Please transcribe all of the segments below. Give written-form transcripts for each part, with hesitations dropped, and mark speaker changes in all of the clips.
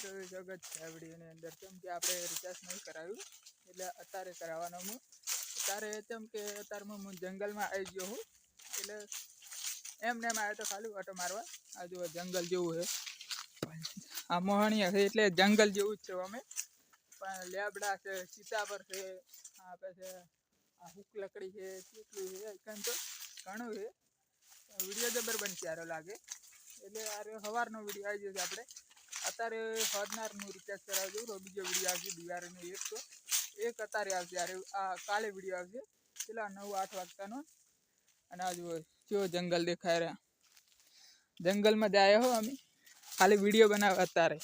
Speaker 1: મિત્રો સ્વાગત છે આ વિડીયોની અંદર. કેમ કે આપણે રિચાર્જ નહીં કરાવ્યું એટલે અત્યારે કરાવવાનો હું. અત્યારે કેમ કે અત્યારમાં હું જંગલમાં આવી ગયો હું, એટલે એમને એમ આવ્યો તો ખાલી ઓટો મારવા. આ જો જંગલ જેવું છે, આ મોહણીયા છે એટલે જંગલ જેવું જ છે. અમે પણ લેબડા છે, સીતાફળ છે, આપે છે આ હુક લકડી છે, કેટલું છે કંઈ તો ઘણું છે. વિડીયો જબર બનશે સારો લાગે એટલે આ સવારનો વિડીયો આવી જશે. આપણે અત્યારે હોદનારનું રિચાર્જ કરાવજો. બીજો વિડીયો આવશે દિવાળીનો એક અત્યારે આવશે. યાર આ કાલે વિડીયો આવશે પેલા 9-8 વાગતાનો. અને આ જુઓ કેવો જંગલ દેખાય રહ્યા. જંગલમાં જાય હો અમે ખાલી વિડીયો બનાવે અત્યારે.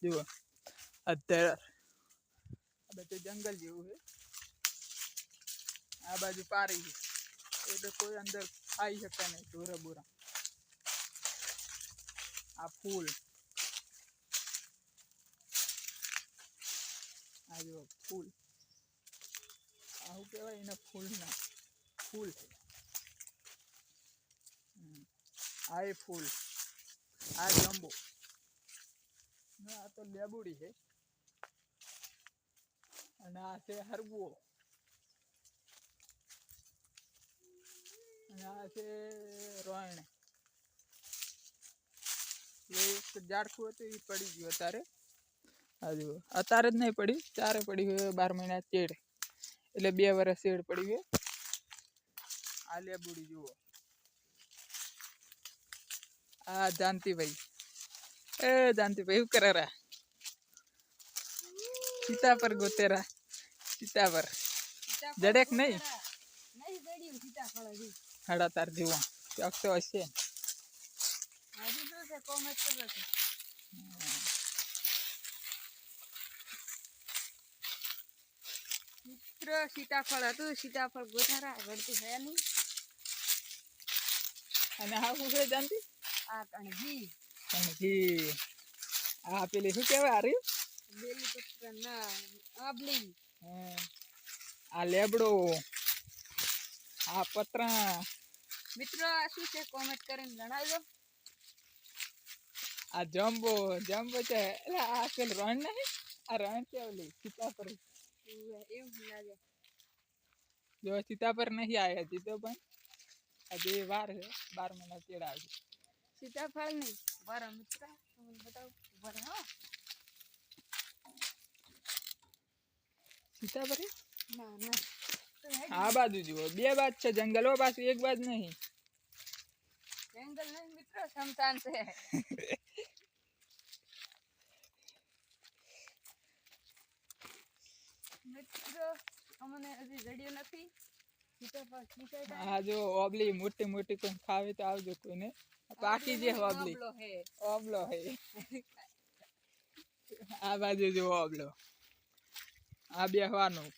Speaker 1: જુઓ અત્યારે આ બધું જંગલ જેવું છે. આ બાજુ પારી છે એટલે કોઈ અંદર આવી શકતા નહીં. ઢોરા બોરા આ ફૂલ, આ જો ફૂલ, આ શું કહેવાય એને? ફૂલના ફૂલ છે. આ એ ફૂલ, આ જંબો, આ તો લેબુડી છે. અને આ છે હરબુઓ, અને આ છે રોયણ. એક ઝાડખું હતું એ પડી ગયું અત્યારે. હજુ અત્યારે જ નહીં પડી, ચારે પડી હોય 12 મહિના ચેડ, એટલે 2 વર્ષ ચેડ પડી હોય. આ લેબુડી જુઓ, આ જાનતીભાઈ. એ જાનતીભાઈ શું કરે રા? સીતાફળ ગોતેરા. સીતાફળ જડેક નહીં હડા તાર જેવો ચોક તો હશે.
Speaker 2: મિત્ર સીતાફળ હતું, સીતાફળ ગોથારા ઘડતું છે નહીં.
Speaker 1: અને હા શું છે જાનતી?
Speaker 2: આ કણગી,
Speaker 1: કણગી. આ પેલી શું કહેવાય? આરી
Speaker 2: બેલી પત્ર ના આબલી.
Speaker 1: આ લેબડો, આ પતરા.
Speaker 2: મિત્રો આ શું છે કોમેન્ટ કરીને જણાવજો.
Speaker 1: આ જમ્બો જમ્બો છે. એટલે આ પેલું રણ નહીં, આ રણ છે ઓલી સીતાફળ.
Speaker 2: એવું લાગે
Speaker 1: જો સીતાફળ નહીં આવ્યા હજી તો, પણ હજી વાર છે. 12 મહિના ચેડા આવશે.
Speaker 2: સીતાફળ નહીં બરો મિત્ર તમને બતાવું બરો. હા
Speaker 1: સીતાફળ
Speaker 2: ના ના
Speaker 1: આ બાજુ જુઓ, 2 બાજુ છે જંગલ, પાછું એક બાજુ નહીં.
Speaker 2: જંગલ નહીં મિત્ર, સમતાન છે. મિત્રો અમને હજી જડ્યું નથી સીતાફળ.
Speaker 1: હા જો ઓબલી મોટી મોટી કોઈ ખાવી તો આવજો. કોઈને પાકી જે ઓબલી ઓબલો હે. આ બાજુ જો ઓબલો, આ બેહવાનું.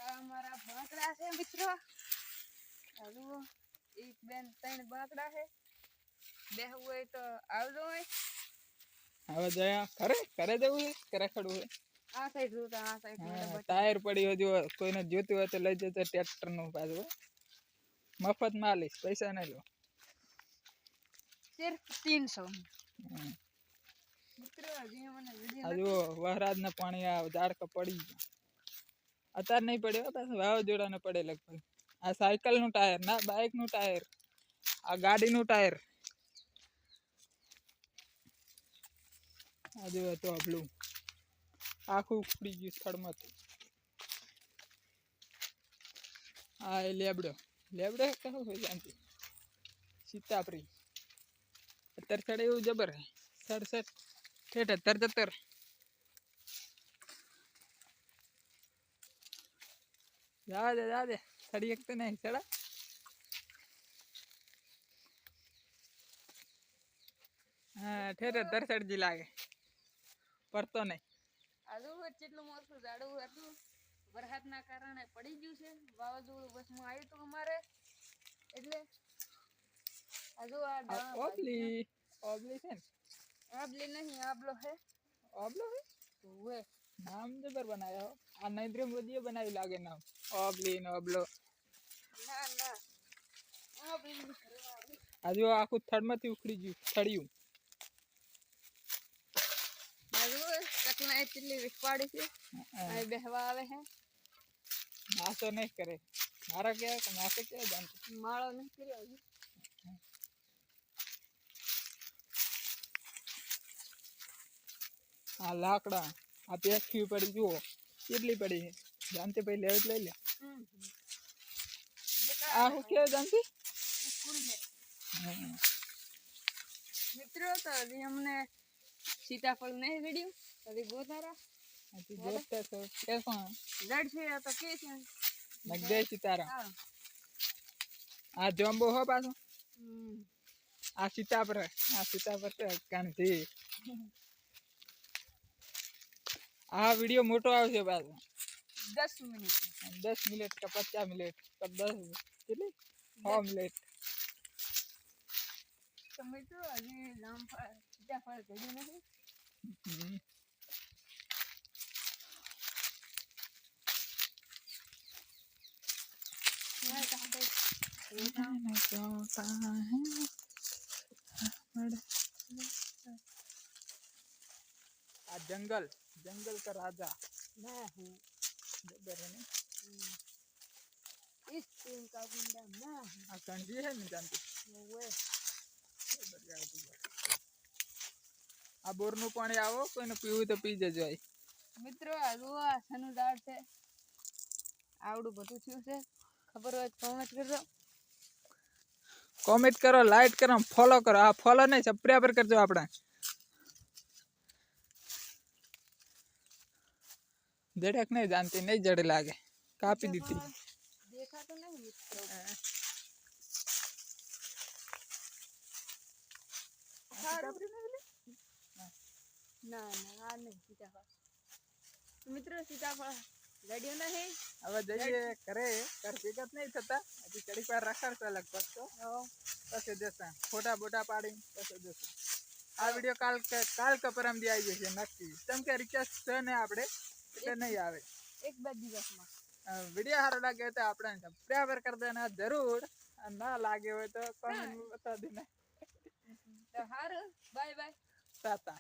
Speaker 2: આ અમારા બાંકડા છે મિત્રો. હજુ 1 2 3 બાંકડા છે. બેહવું હોય તો આવજો. હોય
Speaker 1: હવે જયા કરે કરે જવું છે કે રખડવું છે?
Speaker 2: આ સાઈડ જોતા, આ સાઈડ
Speaker 1: ટાયર પડી હોય, કોઈને જોતું હોય તો લઈ જતો ટ્રેક્ટર નું. પાછું મફત માં આલીશ, પૈસા નહીં લો.
Speaker 2: સિર્ફ 300. મિત્રો હજી મને
Speaker 1: હજુ વરસાદ ના પાણી આ ઝાડકા પડી ગયા. અત્યારે નહીં પડ્યો, પાછું વાવાઝોડા ને પડે લગભગ. આ સાયકલ નું ટાયર ના, બાઇક નું ટાયર, આ ગાડી નું ટાયર. આ જો તો આપણું આખું ઉખડી ગયું સ્થળમાંથી. આ એ લેબડો, લેબડો કહું હોય શાંતિ. સીતાફળી અત્યારે ચડે એવું જબર હે. સડ ઠેઠ અત્યારે જતર. જા દે ચડી એક તો નહીં ચડા. હા ઠેઠ અત્યારે ચડજી લાગે, પડતો નહીં.
Speaker 2: આજુ કેટલું મોટું ઝાડવું હતું, વરસાદના કારણે પડી ગયું છે. વાવાઝોડું બસમાં આવ્યું હતું અમારે, એટલે આજુ આ
Speaker 1: ઓબલી ઓબલી છે ને?
Speaker 2: આબલી નહીં, આબલો હે.
Speaker 1: ઓબલો હે?
Speaker 2: ઓએ
Speaker 1: નામ જબર બનાવ્યો. આ નરેન્દ્ર મોદીએ બનાવી લાગે નામ, ઓબલી ને ઓબલો.
Speaker 2: ના ના આબલી
Speaker 1: હજુ આખું થડમાંથી ઉખડી ગયું થળિયું.
Speaker 2: ચકલા એટલી વિખવાડી છે અહીં બેહવા આવે છે
Speaker 1: નાસ્તો નહીં કરે મારા કહેવાય કે નાસ્તો કેવો જાણતો
Speaker 2: માળો નથી કર્યો હજી.
Speaker 1: આ લાકડા આ પેખી પડી જુઓ કેટલી પડી છે જાણતી પછી લેવી જ લઈ લે આ શું કેવું જાણતી
Speaker 2: ફૂલ છે મિત્રો તો હજી અમને સીતાફળ નહીં ગળ્યું હજી ગોતારા
Speaker 1: હજી જોતા તો કેસો
Speaker 2: જડ છે આ તો કે છે
Speaker 1: નગદે સીતારામ
Speaker 2: હા.
Speaker 1: આ જોંબો હો પાછો
Speaker 2: હમ.
Speaker 1: આ સીતાપર તો કાંધી આ વિડિયો મોટો આવશે પાછો
Speaker 2: 10 મિનિટ
Speaker 1: 10 મિનિટ કે 50 મિનિટ કે 10 કેટલી 6 મિનિટ
Speaker 2: તો મિત્રો હજી જામફળ સીતાફળ ગળ્યું નથી
Speaker 1: હમ. આ जंगल का राजा
Speaker 2: मैं हूँ
Speaker 1: जबर है नहीं
Speaker 2: इस टीम का गुंडा मैं हूँ
Speaker 1: आ कणजी है नहीं जानती
Speaker 2: वो
Speaker 1: आ बोर નું પાણી આવો કોઈને પીવું તો પી જજો આઈ
Speaker 2: મિત્રો આ જુઓ આ સનું દાળ છે આવડું બધું થયું છે ખબર હોય તો કોમેન્ટ કરજો
Speaker 1: कमेंट करो लाइक करो फॉलो करो आ फॉलो नहीं सब्सक्राइब करजो આપણે जड़क नहीं जानती नहीं जड़ लागे कापी दी थी
Speaker 2: देखा तो नहीं મિત્રો ના ના આ નહીં સીતાફળ મિત્રો સીતાફળ ગળ્યું નહીં
Speaker 1: હવે જઈએ કરે કર ભેગત નહીં થતા હજી કડીક વાર રખડતા લગભગ તો પછી જતા ફોટા બોટા પાડી પછી જતા આ વિડીયો કાલ કે પરમ દી આવી જશે નક્કી કેમ કે રિચાર્જ છે ને આપણે એટલે નહીં આવે
Speaker 2: એક બે દિવસમાં
Speaker 1: વિડીયો સારો લાગે તો આપણે સબસ્ક્રાઈબર કરી દેના જરૂર ના લાગે હોય તો કોમેન્ટ બતા દેના
Speaker 2: તો હારું બાય બાય
Speaker 1: તાતા